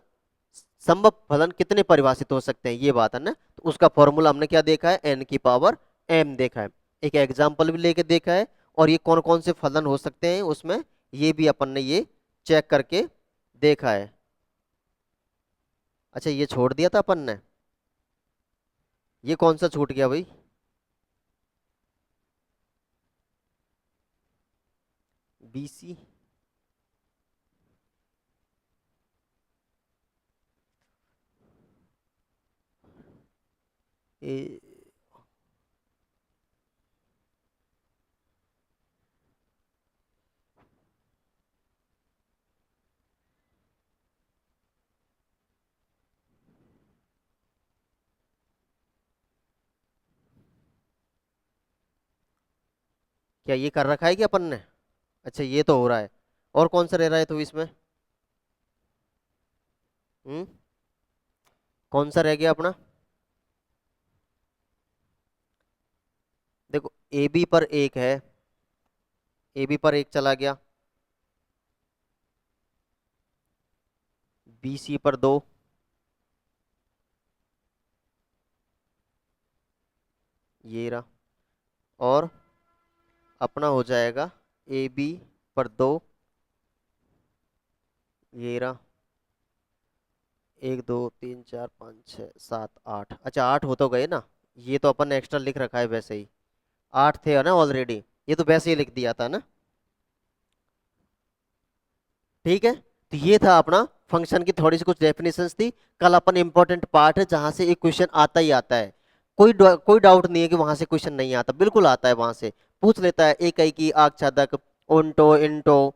Speaker 1: संभव फलन कितने परिभाषित हो सकते हैं, ये बात है ना। तो उसका फॉर्मूला हमने क्या देखा है, एन की पावर एम देखा है। एक एग्जाम्पल भी लेके देखा है, और ये कौन कौन से फलन हो सकते हैं उसमें ये भी अपन ने ये चेक करके देखा है। अच्छा ये छोड़ दिया था अपन ने, ये कौन सा छूट गया भाई, बीसी, ए, क्या ये कर रखा है कि अपन ने, अच्छा ये तो हो रहा है, और कौन सा रह रहा है तो इसमें, हम्म, कौन सा रह गया अपना, देखो ए बी पर एक है, ए बी पर एक चला गया, बी सी पर दो, ये रहा, और अपना हो जाएगा ए बी पर दो, ये रहा, एक दो तीन चार पाँच छः सात आठ, अच्छा आठ हो तो गए ना, ये तो अपन ने एक्स्ट्रा लिख रखा है वैसे ही, आठ थे ना ऑलरेडी, ये तो वैसे ही लिख दिया था ना। ठीक है, तो ये था अपना फंक्शन की थोड़ी सी कुछ डेफिनेशंस थी। कल अपन इंपॉर्टेंट पार्ट है जहां से एक क्वेश्चन आता ही आता है, कोई डाउट नहीं है कि वहां से क्वेश्चन नहीं आता, बिल्कुल आता है, वहां से पूछ लेता है, एक की आग छादक, उन्टो इंटो,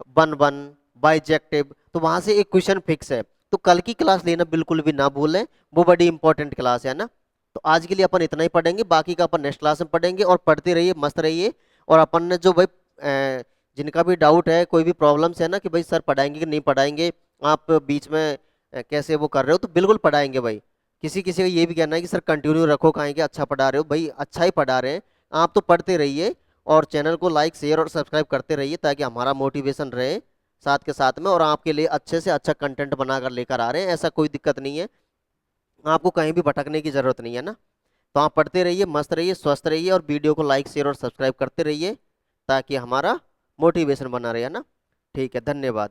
Speaker 1: बन बन, बाइजेक्टिव, तो वहां से एक क्वेश्चन फिक्स है। तो कल की क्लास लेना बिल्कुल भी ना भूलें, वो बड़ी इंपॉर्टेंट क्लास है ना। तो आज के लिए अपन इतना ही पढ़ेंगे, बाकी का अपन नेक्स्ट क्लास में पढ़ेंगे, और पढ़ते रहिए, मस्त रहिए। और अपन ने जो भाई जिनका भी डाउट है, कोई भी प्रॉब्लम्स है ना कि भाई सर पढ़ाएंगे कि नहीं पढ़ाएंगे, आप बीच में कैसे वो कर रहे हो, तो बिल्कुल पढ़ाएंगे भाई। किसी किसी का ये भी कहना है कि सर कंटिन्यू रखो, काहे कि अच्छा पढ़ा रहे हो, भाई अच्छा ही पढ़ा रहे हैं, आप तो पढ़ते रहिए, और चैनल को लाइक शेयर और सब्सक्राइब करते रहिए ताकि हमारा मोटिवेशन रहे साथ के साथ में, और आपके लिए अच्छे से अच्छा कंटेंट बनाकर लेकर आ रहे हैं, ऐसा कोई दिक्कत नहीं है, आपको कहीं भी भटकने की जरूरत नहीं है ना। तो आप पढ़ते रहिए, मस्त रहिए, स्वस्थ रहिए, और वीडियो को लाइक शेयर और सब्सक्राइब करते रहिए ताकि हमारा मोटिवेशन बना रहे, है ना। ठीक है, धन्यवाद।